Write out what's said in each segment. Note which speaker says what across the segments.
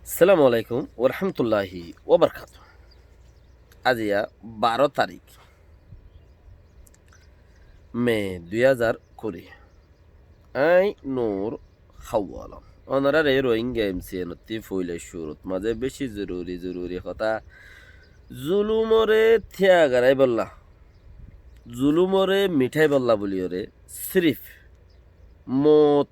Speaker 1: আসসালামু আলাইকুম ওরহামতুল্লাহি ওবরকাত। আজিয়া 12 তারিখ মে 2020। আই নূর হাওয়ালাম অনারারে রোহিঙ্গা ANCM ফুইলে শুরুত মাঝে বেশি জরুরি কথা জুলুমরে থিয়া গারাই বললা জুলুমরে মিঠাই বললা বলি ওরে সিরিফ মত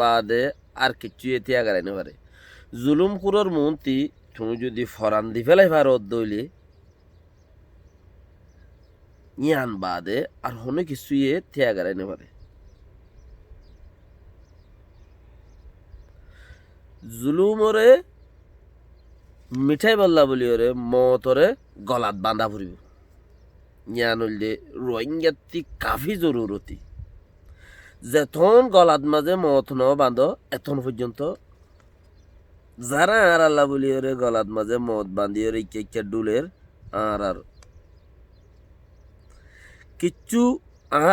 Speaker 1: বাদে আর কিচ্ছু থিয়া গারাই না পারে জুলুম কুরর মন্ত্রী তুমি যদি ফরান দি ফেলাই ভারত দইলে ইয়ান বাদে আর হনে কিছু থিয়া গারাই না পারে জুলুমরে মিঠাই বললা বলি ওরে মতরে গলাত বাঁধা ফুরিব ইয়ান হইলে রোহিঙ্গাতি কাফি জরুরতি যেতন গলাত মাঝে মত ন বাঁধ এতন পর্যন্ত যারা আর আল্লাহ বলি ওরে গলাত মাঝে মদ বাঁধি ওরে ইকে ডুলের আর কিচ্ছু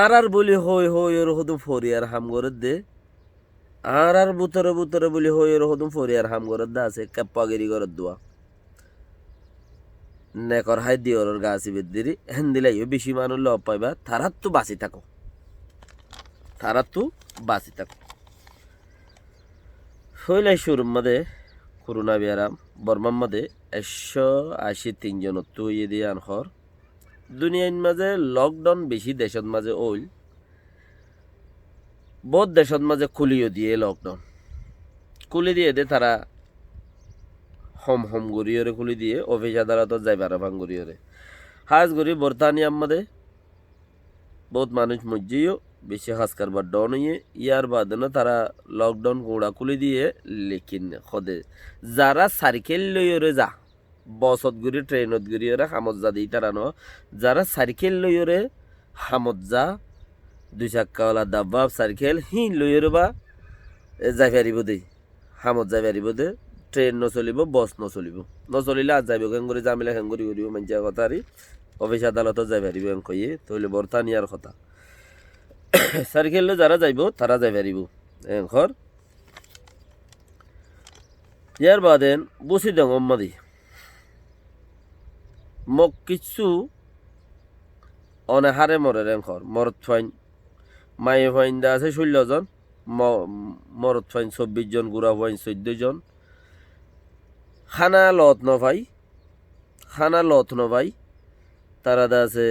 Speaker 1: আর বলি হই ওর হদুম ফরিয়ার হাম করে দে আর বুতরে বলি হই ওর হদুম ফরিয়ার হাম করে দে আছে কাপ্পাগিরি করে দোয়া নেকর হাই দি ওর গাছি বেদিরি হেন দিলাই বেশি মানুষ লব পাইবা তারা তো বাঁচি থাকো হইলাই শুরুর মাঝে করোনা বিয়ারাম বর্মার মাঝে 183 জন তুই দিয়ে আনহর দুনিয়ার মাঝে লকডাউন বেশি দেশত মাঝে ওইল বহুত দেশত মাঝে খুলিও দিয়ে লকডাউন খুলি দিয়ে দে তারা হম গড়িয়রে খুলি দিয়ে অফিস আদালতত যাইবার ভাঙ গড়িয়রে হাজ গড়ি বর্তানিয়ার মাঝে বহুত মানুষ মজ্জিও বেশি হাজ কারবার ডন হইয়ে ইয়ার বাদে না তারা লকডাউন গোড়া খুলি দিয়ে লেকিন খদে যারা সাইকেল লইরে যা বসত গুড়ি ট্রেনত গুড়ি ওরা হামত যা দিই তারা ন যারা সাইকেল লইরে হামত যা 2 চাক্কাওয়ালা ডাব্বা সাইকেল লইরে বা যাই পারিব দেই হামত যাই পারিব দে ট্রেন নচলিব বস নচলিলে আজ যাইব কেন করে জামিলা কেন করি করিব মানছিয়া কথা আর অফিস আদালতত যাই পারিব এন কইয়ে তইলে বর্তানিয়ার কথা সাইকেল যারা যাইব তারা যাই পারিব এখর ইয়ার বাদেন বসি দং অম্মাদি মোক কিছু অনেহারে মরে রেংখর মরত ফাইন মায়ে ফাইন দা আছে 16 জন মরত ফাইন 24 জন গুড়া ফাইন 14 জন খানা লত ন ভাই তারা দা আছে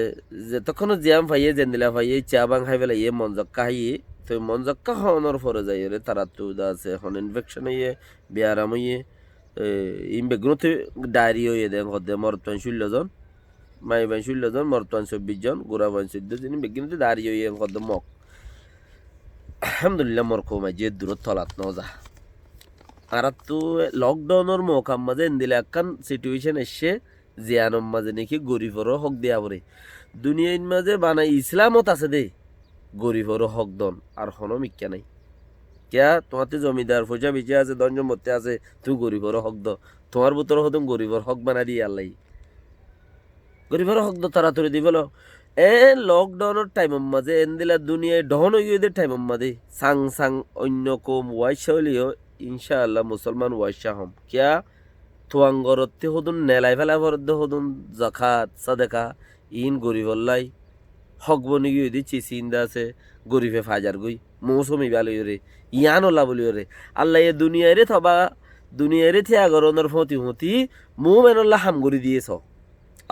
Speaker 1: যে তখন জিয়াম ফাইয়ে জেন্দিলা ফাইয়ে চা বাং খাই পেলাই মনজক্কা খাইয়ে তো মনজক্কা খাওয়ানোর পরে যাই রে তারা তো দা আছে এখন ইনফেকশন হইয়ে বিয়ারাম হইয়ে বেগুনতে ডায়রি হইয়ে দেন হদে মরতান 16 জন মাই বাই 16 জন মরতান 24 জন গোড়া বাই 14 জন বেগুনতে ডায়রি হইয়ে হদে মক আলহামদুলিল্লাহ মর কো মাই যে দূরত তলাত ন যা আর তো লকডাউনের মকাম মাঝে দিলে একখান সিচুয়েশন এসে জিয়ানম মাঝে নাকি গরিবরও হক দেয়া পরে দুনিয়ার মাঝে বানাই ইসলামত আছে দে গরিবরও হক দন আর হনো মিক্কা নাই কিয়া তোমাতে জমিদার পয়সা বেশি আছে ধন সম্পত্তি আছে তুই গরিবরও হক দ তোমার ভিতরে হতো গরিবর হক বানাই দিয়ে আল্লাহ গরিবরও হক দ তাড়াতাড়ি দি বলো লকডাউনের টাইমের মাঝে দিলা দুনিয়ায় ডহন হইদের টাইমের মাঝে সাং অন্য কম ওয়াইসা হইলেও ইনশাআল্লাহ মুসলমান ওয়াইসা হম কিয়া তোয়াঙ্গরতে হদুন নেলাই ফেলা ভরদ হদুন জাকাত সাদেকা ইন গরিবল্লাই হক বনি গিয়ে দিচ্ছি চিন্তা আছে গরিবে ফাজার গই মৌসুমি বালি রে ইয়ান ওলা বলি রে আল্লাহ এ দুনিয়ারে থিয়া গরনের ফতি মু মেনল্লা হাম গরি দিয়েছ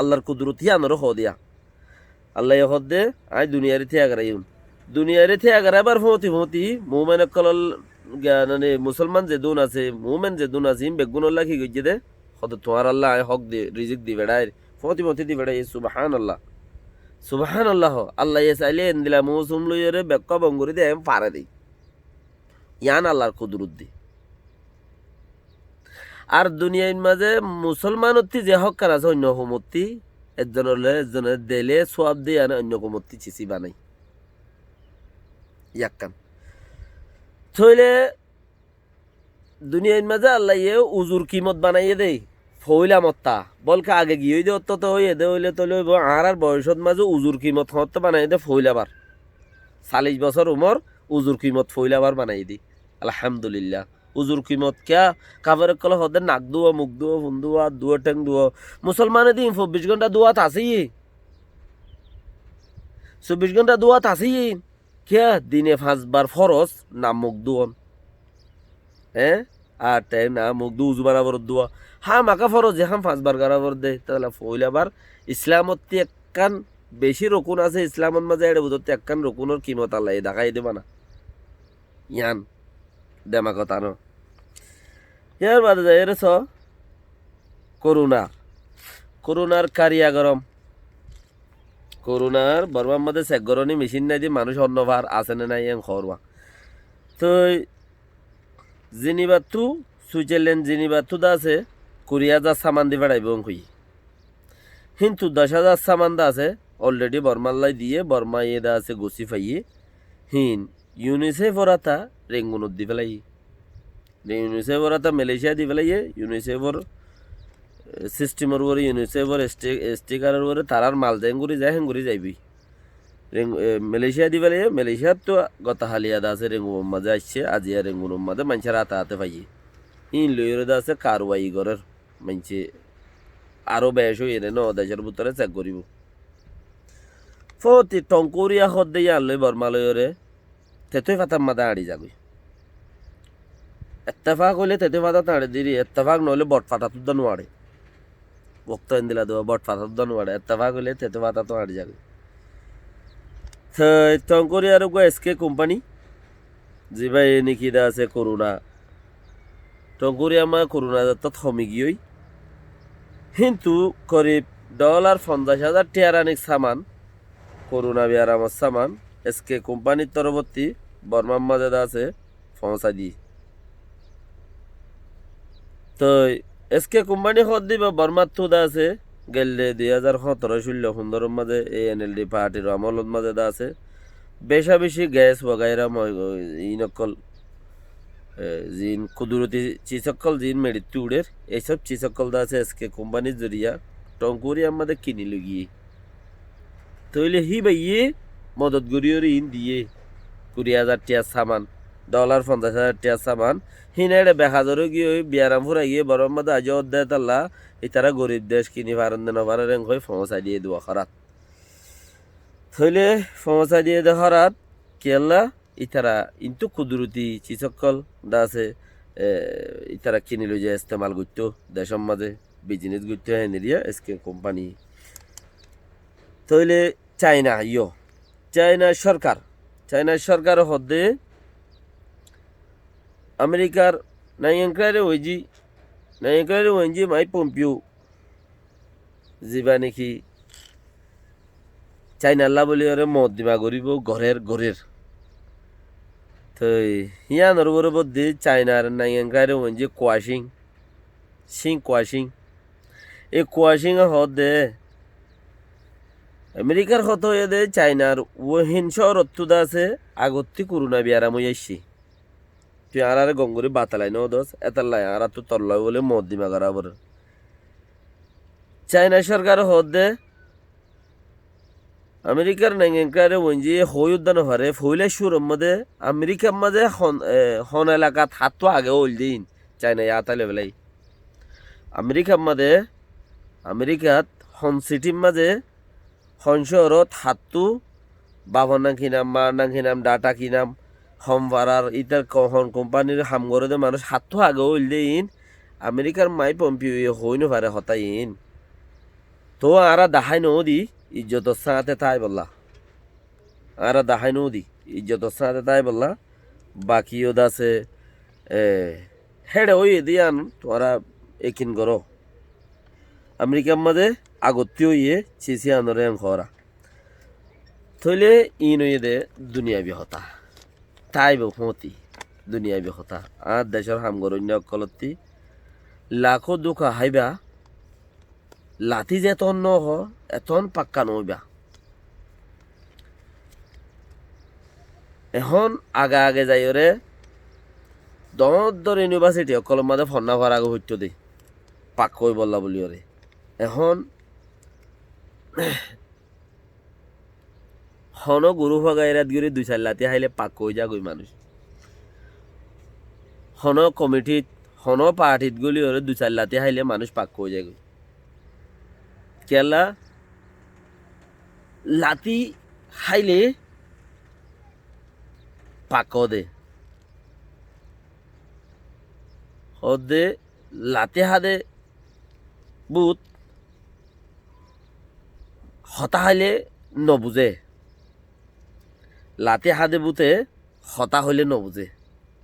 Speaker 1: আল্লাহর কুদরতি আনর হ দিয়া আল্লাহ হদ দে আই দুনিয়ারে থিয়া গরাইবার ফতি মু মেন কলল মানে মুসলমান যে দুন আছে মুমেন যে দুন আছে বেগুনল্লাহ কি গইছে দে হদ তোমার আল্লাহ হক দে রিজিক দি বেড়াই ফতি দি বেড়াই সুবহানাল্লাহ আল্লাহ চাইলে দিলা মৌসুম লইরে বেক্ক বঙ্গুরি দে পারে দেই ইয়ান আল্লাহর কুদরত দি আর দুনিয়ার মাঝে মুসলমানতি যে হক কার আছে অন্য হুমতি একজনের দেলে সোয়াব দিয়ে আনে অন্য হুমতি চিচি বানাই ইয়াক্কান থইলে দুনিয়ার মাঝে আল্লাহ উজুর কিমত বানাইয়ে দেই ফইলা মত্তা বলকে আগে গিয়ে দে অত হইয়ে দে হইলে তলে আর বয়সত মাঝে উজুর কিমত হত বানাই দে ফইলাবার 40 বছর উমর উজুর কিমত ফইলাবার বানাই দি আলহামদুলিল্লাহ উজুর কিমত কিয়া কাপড়ের কল হদে নাক দুয়া মুখ দুয়া ফুন দুয়া দুয়া টেং দুয়া মুসলমানের দিন 24 ঘন্টা দুয়াত আছেই 24 ঘন্টা দুয়াত আছেই কিয়া দিনে 5 বার ফরজ না মুখ দুয়ন হ্যাঁ আর টাইম না মুখ দু উজু বারাবর দুয়া হ্যাঁ মাকা ফরজ যে 5 বার গারাবর দে তাহলে ফইলাবার ইসলামত একখান বেশি রকুন আছে ইসলামের মাঝে এটা বুঝতে একখান রকুনের কিমত আল্লাহ দেখাই দেবা না ইয়ান দেমা কথা ন ইয়ার বাদে যায় রে করোনার কারিয়া গরম করোনার বর্মার মধ্যে চেক গরনি মেশিন নাই দিয়ে মানুষ অন্যভার আছে না নাই খরবা তো জিনিবাতু সুইজারল্যান্ড জিনিবাতু দা আছে 20,000 সামান দিয়ে বেড়াইব হই কিন্তু 10,000 সামান দা আছে অলরেডি বর্মাল্লাই দিয়ে বর্মা দা আছে গুছি ফাইয়ে হিন ইউনিসেফ ওরাতা রেঙ্গুনত দি ফেলাই ইউনিসেফ ওরাতা মালয়েশিয়া দি ফেলাইয়ে ইউনিসেফর সিস্টেমের উপরে ইউনিসেফর স্টিকারের উপরে তারার মাল দেঙ্গুরি যায় হেঙ্গুরি যাইবি মালয়েশিয়া দি ফেলাইয়ে মালয়েশিয়ার তো গতা হালিয়াদা আছে রেঙ্গুর মাঝে আসছে আজিয়া রেঙ্গুর মাঝে মানুষের হাতে পাইয়ে ইন লইরে দা আছে কারওয়াই ঘরের মানুষে আরও বেশ হয়ে ন দেশের ভিতরে চেক করিব ফতি টঙ্কুরিয়া হদ দিয়ে আনলই বর্মালয়রে তেতই ফাতার মাথা আড়ি যাবি এত্তেফাক হইলে তেতই ফাতা তাড়ে দিলি এত্তেফাক নইলে বট ফাটা তো নোয়ারে বক্তব্য দিলা দেওয়া বট ফাটা তো নোয়ারে এত্তেফাক হইলে তেতই ফাতা তো আড়ি যাবে টঙ্কুরিয়ার এসকে কোম্পানি যে ভাই নাকি দা আছে করোনা টঙ্কুরিয়া মা করোনা যাত্রা থমি গিয়েই কিন্তু করিব $50,000 সামান করোনা বিয়ার আমার সামান এসকে কোম্পানির তরবর্তী বর্মার মাঝে আছে পৌঁছা দি তো এসকে কোম্পানি হদ দিব বর্মার তো আছে গেলে 2017-16 মাঝে ANLD পার্টির আমলত মাঝে আছে বেশা বেশি গ্যাস বগাইরা ইনকল জিন কুদরতি চিসকল জিন মেডিটুডের এইসব চিসকল দা আছে এসকে কোম্পানির জরিয়া টঙ্কুরি আমাদের কিনি লগিয়ে তইলে হি ভাইয়ে মদত গরিয়র ইন দিয়ে 20,000 সামান $50,000 সামান হিনাইডে বেহাজরে গিয়ে বিয়ারাম ফুরা গিয়ে বরম মাদা আজ অধ্যায় তাল্লা ইতারা গরিব দেশ কিনি পারেন দেন পারে রেং হয়ে ফমসা দিয়ে দেওয়া খরাত তইলে ফমসা দিয়ে দেওয়া খরাত কেলা ইতারা ইন্তু কুদরতি চিসকল দা আছে ইতারা কিনি লই যে ইস্তেমাল করতো দেশের মাঝে বিজনেস করতে হয় নিরিয়া এসকে কোম্পানি তইলে চায়নার সরকার হদে আমেরিকার নাইংক্রারে ওইজি মাই পম্পিও যিবা নাকি চাইনাল্লা বলি ওরে মদ দিবা গরিব ঘরের তো হিয়ানোর বরবর দি চায়নার নাইংক্রারে ওইজি কোয়াশিং এই কোয়াশিং হদে আমেরিকার হত হয়ে দে চাইনার ও হিংসর অত্যুদা আছে আগত্তি করোনা বিয়ারাম হয়ে আসছি তুই আর গঙ্গুরি বাতালাই ন দোষ এতাল্লাই আর তো তল্লাই বলে মদ দিমা করাবর চাইনা সরকার হদ দে আমেরিকার নাইংকারে ওইজি হই উদ্যান হারে ফইলে সুর মধ্যে আমেরিকার মাঝে হন এলাকাত হাত তো আগে ওল দিন চাইনা আতালে বেলাই আমেরিকাত হন সিটির মাঝে হনশরত হাতু বাবন নাম কিনাম মা নাম কিনাম ডাটা কিনাম হম ভাড়ার ইতার হন কোম্পানির হাম করে দে মানুষ হাতু আগে হইল দিন আমেরিকার মাই পম্পিও হইনো পারে হতাইন তো আরা দাহাই নদী ইজ্জতর সাথে তাই বললা বাকিও দাসে হেডে ওই দিয়ান তোরা একিন করো আমেরিকার মাঝে আগত্তি হইয়ে চিসি আনরে খরা থইলে ইন হইয়ে দে দুনিয়া বিহতা তাই বহুমতি দুনিয়া বিহতা আর দেশের হামগরণ্য অকলতি লাখো দুঃখ হাইবা লাথি যে এতন ন হ এতন পাক্কা নইবা এখন আগে যাই রে দর ইউনিভার্সিটি অকলম মাঝে ফন্না হওয়ার আগে হইতো দে পাক কই বললা বলি ওরে এখন হন গুরু ভাগাইরাত গিয়ে 2-4 লাতি হাইলে পাক কই যা গই মানুষ হন কমিটিত হন পার্টিত গলি ওরে 2-4 লাতি হাইলে মানুষ পাক হয়ে যায় কেলা লাতি হাইলে পাক দে হদে লাতি হাদে বুত হতা হাইলে নবুজে লাতি হাদে বুতে হতা হইলে নবুজে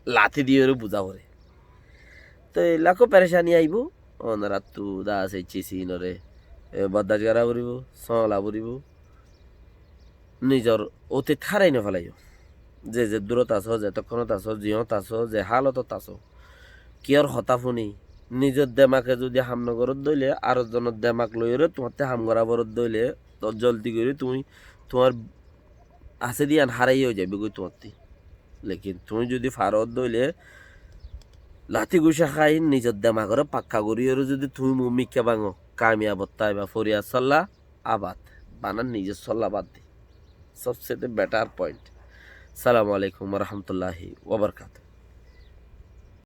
Speaker 1: লাথি দিয়ে ওরে বুঝা করে তো এলাকো পেরেশানি আইব অনারা তু দা আছে চিনরে বদাজ গারা করিব সলা করিব নিজর অতি থারাই নফেলাইও যে দূরত আছো যেতক্ষণত আছো জিহত আছো যে হালতত আছো কিয়র হতা শুনি নিজের দেমাকে যদি হামনগরত দইলে আর জনের দেমাক লইরে তোমার হাম গরাবরত দইলে তোর জলদি করে তুমি তোমার আছে দিয়ে হারাই হয়ে যাবে গই তোমার লেকিন তুমি যদি ফারত দইলে লাথি গুসা খাই নিজের দেমাগরে পাক্কা করিও যদি তুমি মুমিকা বাঙো কামিয়াবত বা ফরিয়া সল্লা আবাদ বানান নিজের সল্লা বাদ দি সবচেয়ে বেটার পয়েন্ট সালামু আলাইকুম রহমতুল্লাহি ওবরকাত